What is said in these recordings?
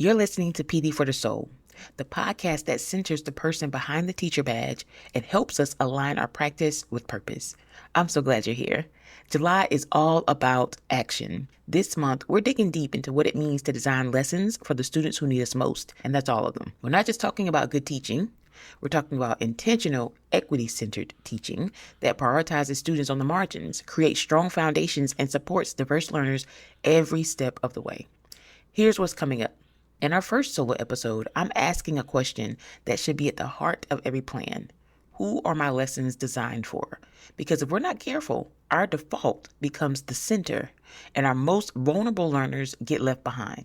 You're listening to PD for the Soul, the podcast that centers the person behind the teacher badge and helps us align our practice with purpose. I'm so glad you're here. July is all about action. This month, we're digging deep into what it means to design lessons for the students who need us most, and that's all of them. We're not just talking about good teaching. We're talking about intentional, equity-centered teaching that prioritizes students on the margins, creates strong foundations, and supports diverse learners every step of the way. Here's what's coming up. In our first solo episode, I'm asking a question that should be at the heart of every plan. Who are my lessons designed for? Because if we're not careful, our default becomes the center, and our most vulnerable learners get left behind.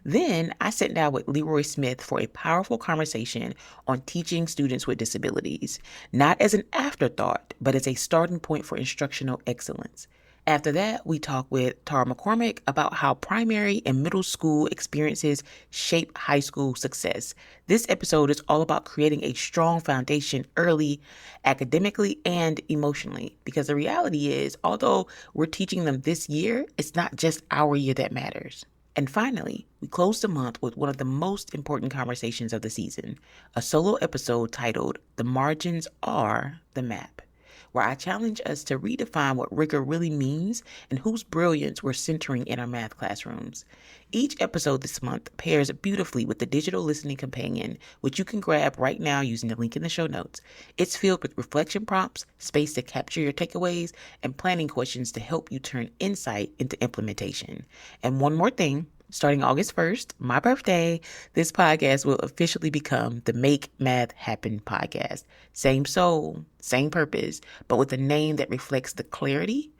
Then I sat down with Leroy Smith for a powerful conversation on teaching students with disabilities, not as an afterthought, but as a starting point for instructional excellence. After that, we talked with Tara McCormick about how primary and middle school experiences shape high school success. This episode is all about creating a strong foundation early, academically and emotionally, because the reality is, although we're teaching them this year, it's not just our year that matters. And finally, we closed the month with one of the most important conversations of the season, a solo episode titled The Margins Are the Map, where I challenge us to redefine what rigor really means and whose brilliance we're centering in our math classrooms. Each episode this month pairs beautifully with the digital listening companion, which you can grab right now using the link in the show notes. It's filled with reflection prompts, space to capture your takeaways, and planning questions to help you turn insight into implementation. And one more thing. Starting August 1st, my birthday, this podcast will officially become the Make Math Happen podcast. Same soul, same purpose, but with a name that reflects the clarity,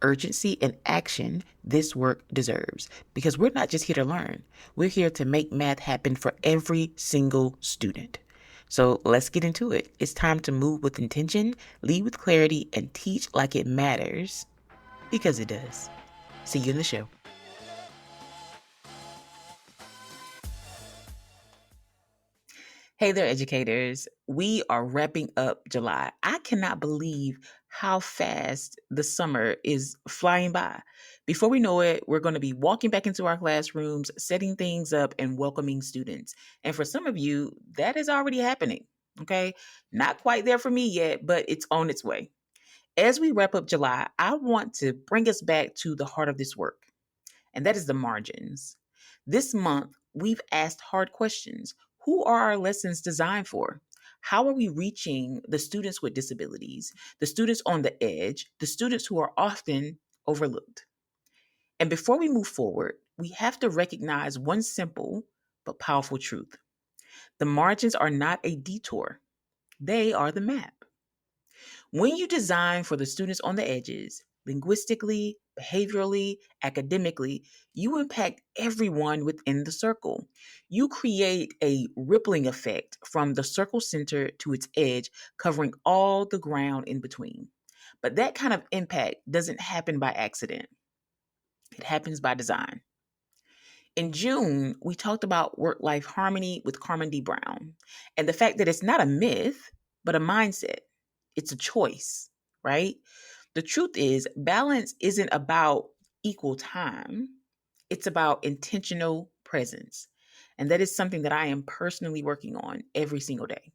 urgency, and action this work deserves. Because we're not just here to learn. We're here to make math happen for every single student. So let's get into it. It's time to move with intention, lead with clarity, and teach like it matters, because it does. See you in the show. Hey there, educators. We are wrapping up July. I cannot believe how fast the summer is flying by. Before we know it, we're going to be walking back into our classrooms, setting things up, and welcoming students. And for some of you, that is already happening. Okay. Not quite there for me yet, but it's on its way. As we wrap up July, I want to bring us back to the heart of this work, and that is the margins. This month, we've asked hard questions. Who are our lessons designed for? How are we reaching the students with disabilities, the students on the edge, the students who are often overlooked? And before we move forward, we have to recognize one simple but powerful truth. The margins are not a detour. They are the map. When you design for the students on the edges, linguistically, behaviorally, academically, you impact everyone within the circle. You create a rippling effect from the circle center to its edge, covering all the ground in between. But that kind of impact doesn't happen by accident. It happens by design. In June, we talked about work-life harmony with Carmen D. Brown and the fact that it's not a myth, but a mindset. It's a choice, right? The truth is, balance isn't about equal time. It's about intentional presence. And that is something that I am personally working on every single day.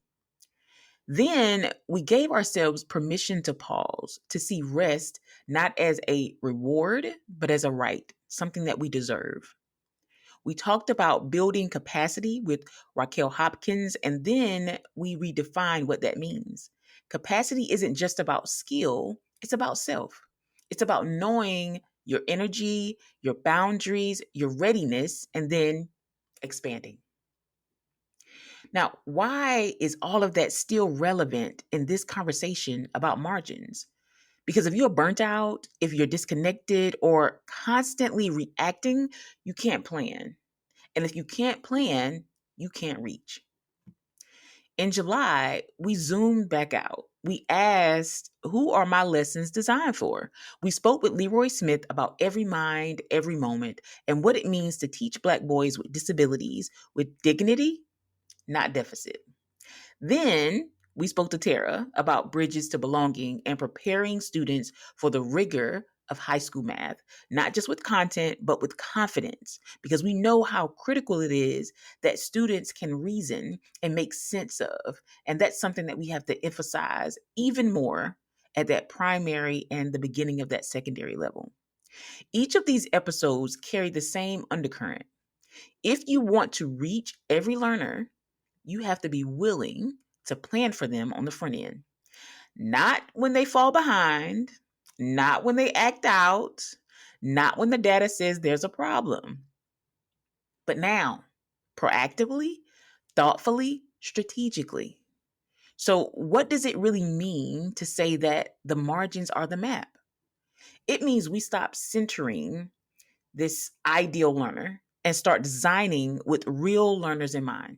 Then we gave ourselves permission to pause, to see rest not as a reward, but as a right, something that we deserve. We talked about building capacity with Raquel Hopkins, and then we redefined what that means. Capacity isn't just about skill, it's about self. It's about knowing your energy, your boundaries, your readiness, and then expanding. Now, why is all of that still relevant in this conversation about margins? Because if you're burnt out, if you're disconnected, or constantly reacting, you can't plan. And if you can't plan, you can't reach. In July, we zoomed back out. We asked, who are my lessons designed for? We spoke with Leroy Smith about every mind, every moment, and what it means to teach Black boys with disabilities with dignity, not deficit. Then we spoke to Tara about bridges to belonging and preparing students for the rigor of high school math, not just with content, but with confidence, because we know how critical it is that students can reason and make sense of. And that's something that we have to emphasize even more at that primary and the beginning of that secondary level. Each of these episodes carry the same undercurrent. If you want to reach every learner, you have to be willing to plan for them on the front end. Not when they fall behind, not when they act out, not when the data says there's a problem, but now, proactively, thoughtfully, strategically. So, what does it really mean to say that the margins are the map? It means we stop centering this ideal learner and start designing with real learners in mind.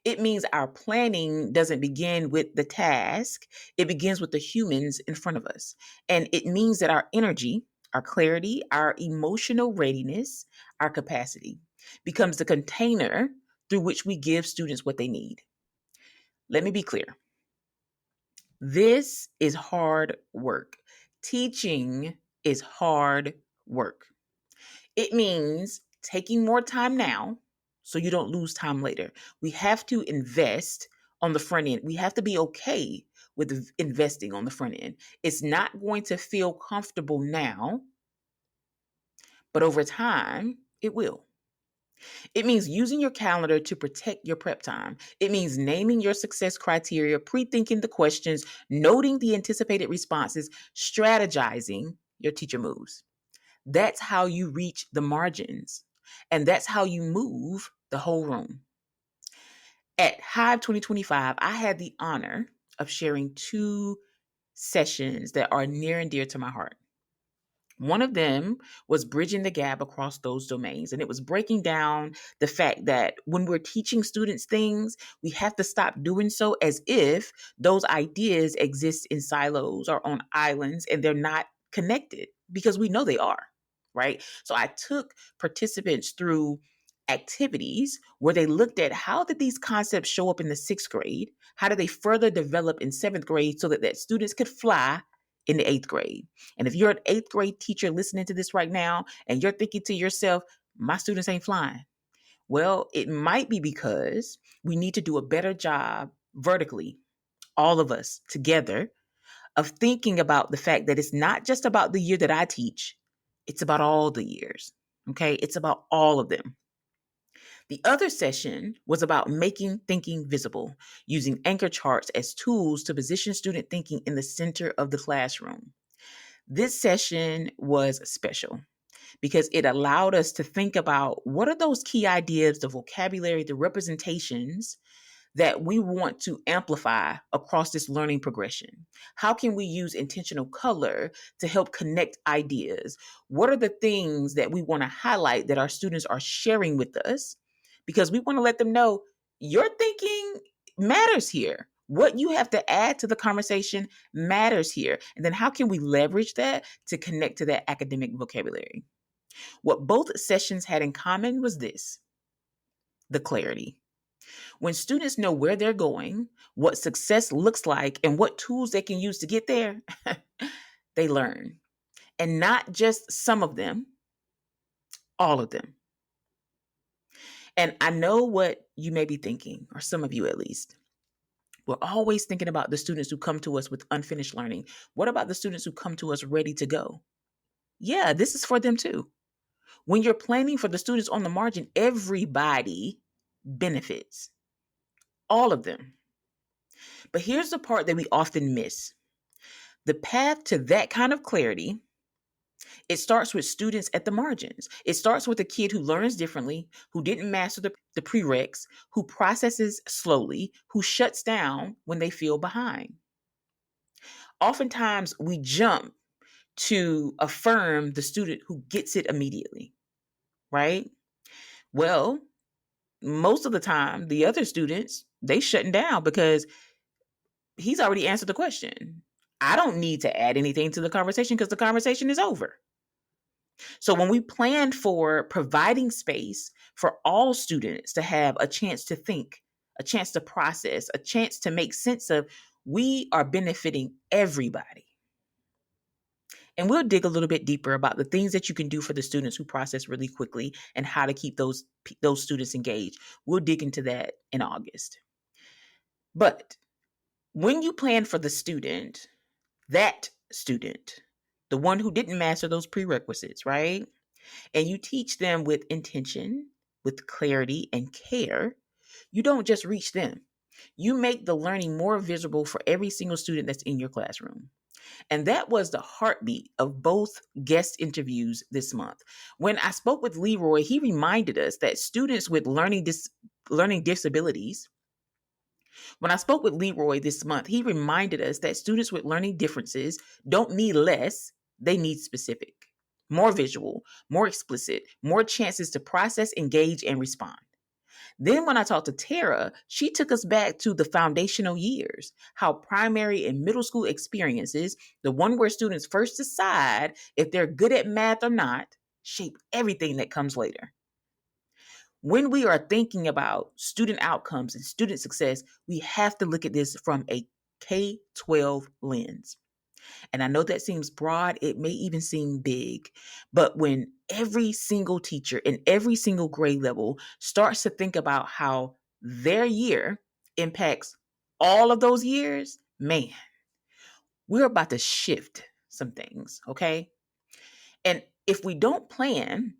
It means our planning doesn't begin with the task, it begins with the humans in front of us. And it means that our energy, our clarity, our emotional readiness, our capacity becomes the container through which we give students what they need. Let me be clear. This is hard work. Teaching is hard work. It means taking more time now so you don't lose time later. We have to invest on the front end. We have to be okay with investing on the front end. It's not going to feel comfortable now, but over time, it will. It means using your calendar to protect your prep time. It means naming your success criteria, pre-thinking the questions, noting the anticipated responses, strategizing your teacher moves. That's how you reach the margins. And that's how you move the whole room. At Hive 2025, I had the honor of sharing two sessions that are near and dear to my heart. One of them was bridging the gap across those domains. And it was breaking down the fact that when we're teaching students things, we have to stop doing so as if those ideas exist in silos or on islands and they're not connected, because we know they are, right? So I took participants through activities where they looked at how did these concepts show up in the sixth grade? How do they further develop in seventh grade so that students could fly in the eighth grade? And if you're an eighth grade teacher listening to this right now and you're thinking to yourself, my students ain't flying. Well, it might be because we need to do a better job vertically, all of us together, of thinking about the fact that it's not just about the year that I teach, it's about all the years. Okay, it's about all of them. The other session was about making thinking visible, using anchor charts as tools to position student thinking in the center of the classroom. This session was special because it allowed us to think about what are those key ideas, the vocabulary, the representations that we want to amplify across this learning progression. How can we use intentional color to help connect ideas? What are the things that we want to highlight that our students are sharing with us? Because we want to let them know your thinking matters here. What you have to add to the conversation matters here. And then how can we leverage that to connect to that academic vocabulary? What both sessions had in common was this: the clarity. When students know where they're going, what success looks like, and what tools they can use to get there, they learn. And not just some of them, all of them. And I know what you may be thinking, or some of you at least. We're always thinking about the students who come to us with unfinished learning. What about the students who come to us ready to go? Yeah, this is for them too. When you're planning for the students on the margin, everybody benefits, all of them. But here's the part that we often miss. The path to that kind of clarity, it starts with students at the margins. It starts with a kid who learns differently, who didn't master the prereqs, who processes slowly, who shuts down when they feel behind. Oftentimes, we jump to affirm the student who gets it immediately, right? Well, most of the time, the other students, they shutting down because he's already answered the question. I don't need to add anything to the conversation because the conversation is over. So when we plan for providing space for all students to have a chance to think, a chance to process, a chance to make sense of, we are benefiting everybody. And we'll dig a little bit deeper about the things that you can do for the students who process really quickly and how to keep those students engaged. We'll dig into that in August. But when you plan for the student, that student, the one who didn't master those prerequisites, right? And you teach them with intention, with clarity and care, you don't just reach them. You make the learning more visible for every single student that's in your classroom. And that was the heartbeat of both guest interviews this month. When I spoke with Leroy, he reminded us that students with learning disabilities, when I spoke with Leroy this month, he reminded us that students with learning differences don't need less, they need specific, more visual, more explicit, more chances to process, engage, and respond. Then when I talked to Tara, she took us back to the foundational years, how primary and middle school experiences, the one where students first decide if they're good at math or not, shape everything that comes later. When we are thinking about student outcomes and student success, we have to look at this from a K-12 lens. And I know that seems broad, it may even seem big, but when every single teacher in every single grade level starts to think about how their year impacts all of those years, man, we're about to shift some things, okay? And if we don't plan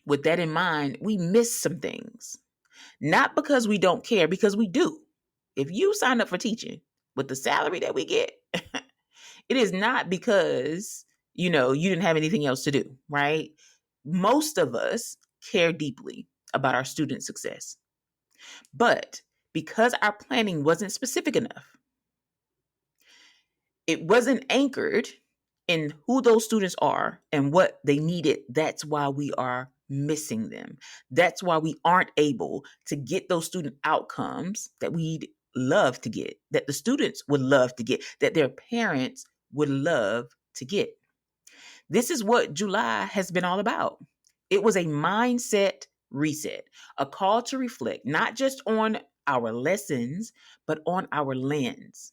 with that in mind, we miss some things. Not because we don't care, because we do. If you sign up for teaching with the salary that we get, it is not because, you didn't have anything else to do, right? Most of us care deeply about our student success. But because our planning wasn't specific enough, it wasn't anchored in who those students are and what they needed, that's why we are missing them. That's why we aren't able to get those student outcomes that we'd love to get, that the students would love to get, that their parents would love to get. This is what July has been all about. It was a mindset reset, a call to reflect, not just on our lessons, but on our lens.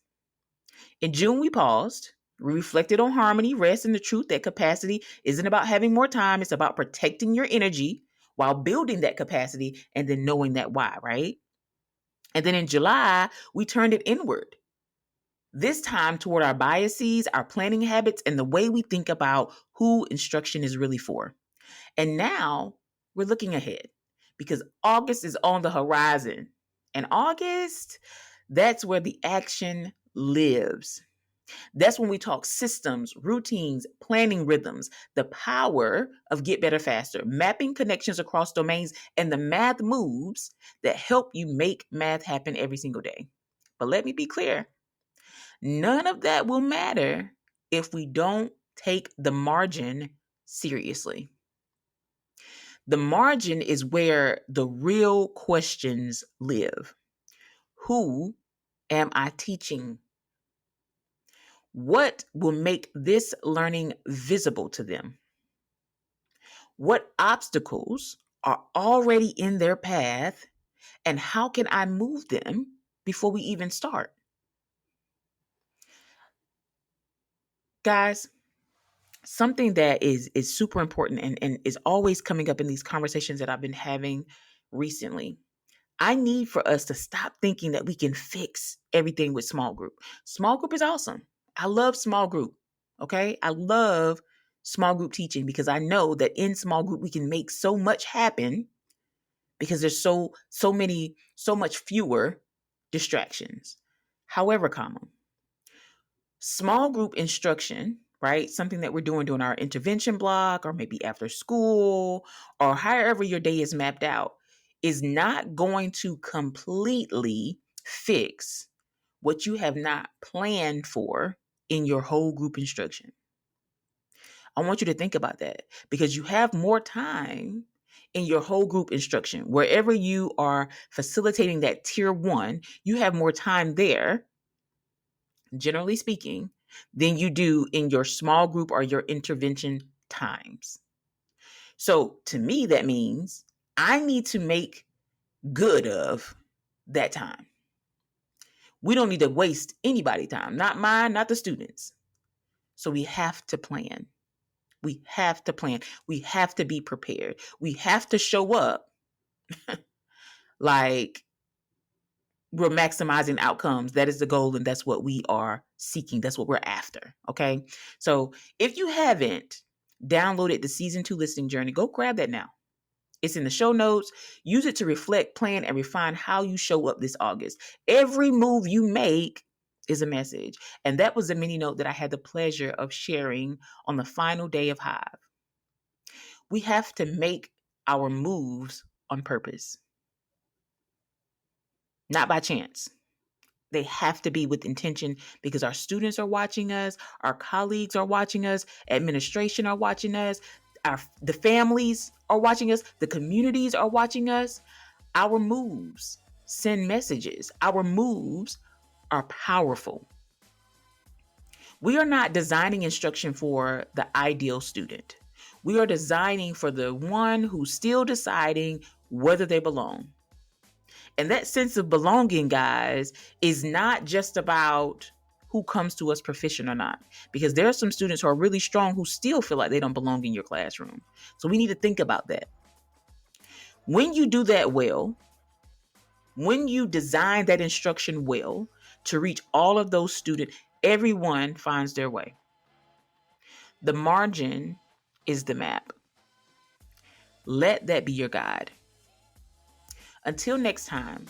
In June, we paused. We reflected on harmony, rest, and the truth that capacity isn't about having more time. It's about protecting your energy while building that capacity and then knowing that why, right? And then in July, we turned it inward. This time toward our biases, our planning habits, and the way we think about who instruction is really for. And now we're looking ahead because August is on the horizon. And August, that's where the action lives. That's when we talk systems, routines, planning rhythms, the power of get better faster, mapping connections across domains, and the math moves that help you make math happen every single day. But let me be clear, none of that will matter if we don't take the margin seriously. The margin is where the real questions live. Who am I teaching? What will make this learning visible to them? What obstacles are already in their path, and how can I move them before we even start? Guys, something that is super important and is always coming up in these conversations that I've been having recently. I need for us to stop thinking that we can fix everything with small group. Small group is awesome. I love small group. Okay. I love small group teaching because I know that in small group we can make so much happen because there's so much fewer distractions. However, small group instruction, right? Something that we're doing during our intervention block or maybe after school or however your day is mapped out is not going to completely fix what you have not planned for in your whole group instruction. I want you to think about that because you have more time in your whole group instruction. Wherever you are facilitating that tier 1, you have more time there, generally speaking, than you do in your small group or your intervention times. So to me, that means I need to make good of that time. We don't need to waste anybody's time, not mine, not the students. So we have to plan. We have to plan. We have to be prepared. We have to show up like we're maximizing outcomes. That is the goal, and that's what we are seeking. That's what we're after. Okay. So if you haven't downloaded the season 2 listening journey, go grab that now. It's in the show notes. Use it to reflect, plan, and refine how you show up this August. Every move you make is a message. And that was a mini note that I had the pleasure of sharing on the final day of Hive. We have to make our moves on purpose, not by chance. They have to be with intention because our students are watching us, our colleagues are watching us, administration are watching us, the families are watching us, the communities are watching us. Our moves send messages. Our moves are powerful. We are not designing instruction for the ideal student. We are designing for the one who's still deciding whether they belong. And that sense of belonging, guys, is not just about who comes to us proficient or not, because there are some students who are really strong who still feel like they don't belong in your classroom. So we need to think about that. When you do that well, when you design that instruction well to reach all of those students, everyone finds their way. The margin is the map. Let that be your guide. Until next time,